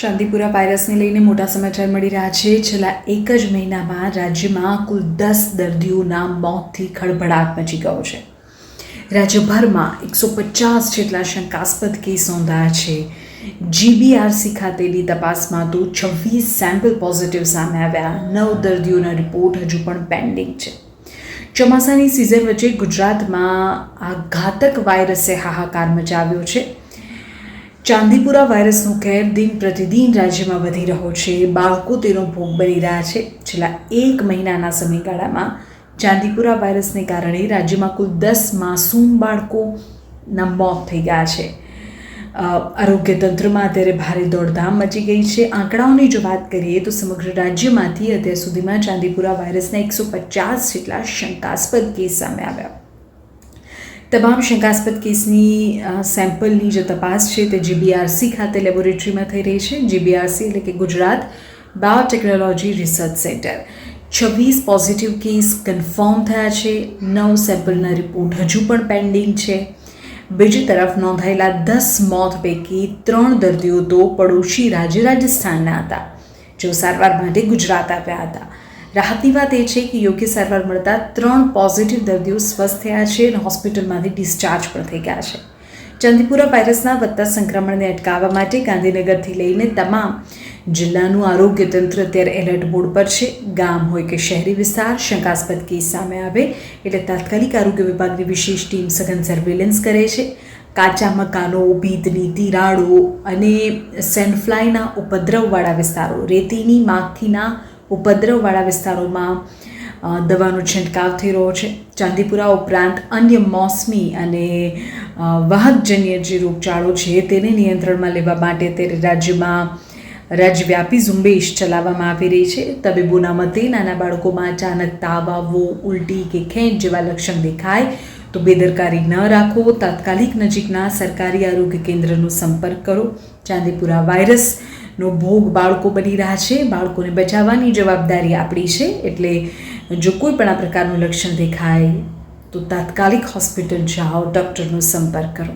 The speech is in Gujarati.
ચાંદીપુરા વાયરસને લઈને મોટા સમાચાર મળી રહ્યા છે. છેલ્લા એક જ મહિનામાં રાજ્યમાં કુલ 10 દર્દીઓના મોતથી ખળભળાટ મચી ગયો છે. રાજ્યભરમાં 150 જેટલા શંકાસ્પદ કેસ નોંધાયા છે. જીબીઆરસી ખાતેની તપાસમાં તો 26 સેમ્પલ પોઝિટિવ સામે આવ્યા. 9 દર્દીઓના રિપોર્ટ હજુ પણ પેન્ડિંગ છે. ચોમાસાની સિઝન વચ્ચે ગુજરાતમાં આ ઘાતક વાયરસે હાહાકાર મચાવ્યો છે. ચાંદીપુરા વાયરસનો કહેર દિન પ્રતિદિન રાજ્યમાં વધી રહ્યો છે. બાળકો તેનો ભોગ બની રહ્યા છે. છેલ્લા એક મહિનાના સમયગાળામાં ચાંદીપુરા વાયરસને કારણે રાજ્યમાં કુલ 10 માસૂમ બાળકોના મોત થઈ ગયા છે. આરોગ્ય તંત્રમાં અત્યારે ભારે દોડધામ મચી ગઈ છે. આંકડાઓની જો વાત કરીએ તો સમગ્ર રાજ્યમાંથી અત્યાર સુધીમાં ચાંદીપુરા વાયરસના 150 જેટલા શંકાસ્પદ કેસ સામે આવ્યા. તમામ શંકાસ્પદ કેસની સેમ્પલની જે તપાસ છે તે જીબીઆરસી ખાતે લેબોરેટરીમાં થઈ રહી છે. જીબીઆરસી એટલે કે Gujarat biotechnology research centre. 26 positive case confirm થયા છે. 9 સેમ્પલના રિપોર્ટ હજુ પણ પેન્ડિંગ છે. બીજી તરફ નોંધાયેલા 10 મોત પૈકી 3 દર્દીઓ તો પડોશી રાજ્ય રાજસ્થાનના હતા, જેઓ સારવાર માટે ગુજરાત આવ્યા હતા. રાહતની વાત એ છે કે યોગ્ય સારવાર મળતા 3 પોઝિટિવ દર્દીઓ સ્વસ્થ થયા છે અને હોસ્પિટલમાંથી ડિસ્ચાર્જ પણ થઈ ગયા છે. ચાંદીપુરા વાયરસના વધતા સંક્રમણને અટકાવવા માટે ગાંધીનગરથી લઈને તમામ જિલ્લાનું આરોગ્ય તંત્ર અત્યારે એલર્ટ મોડ પર છે. ગામ હોય કે શહેરી વિસ્તાર, શંકાસ્પદ કેસ સામે આવે એટલે તાત્કાલિક આરોગ્ય વિભાગની વિશેષ ટીમ સઘન સર્વેલન્સ કરે છે. કાચા મકાનો, ભીતની તિરાડો અને સેન્ડફ્લાયના ઉપદ્રવવાળા વિસ્તારો, રેતીની માખીના ઉપદ્રવવાળા વિસ્તારોમાં દવાનો છંટકાવ થઈ રહ્યો છે. ચાંદીપુરા ઉપરાંત અન્ય મોસમી અને વાહકજન્ય જે રોગચાળો છે તેને નિયંત્રણમાં લેવા માટે અત્યારે રાજ્યમાં રાજ્યવ્યાપી ઝુંબેશ ચલાવવામાં આવી રહી છે. તબીબોના મતે નાના બાળકોમાં અચાનક તાવ આવવો, ઉલટી કે ખેંચ જેવા લક્ષણ દેખાય તો બેદરકારી ન રાખો. તાત્કાલિક નજીકના સરકારી આરોગ્ય કેન્દ્રનો સંપર્ક કરો. ચાંદીપુરા વાયરસનો ભોગ બાળકો બની રહ્યા છે. બાળકોને બચાવવાની જવાબદારી આપણી છે. એટલે જો કોઈ પણ આ પ્રકારનું લક્ષણ દેખાય તો તાત્કાલિક હોસ્પિટલ જાઓ, ડૉક્ટરનો સંપર્ક કરો.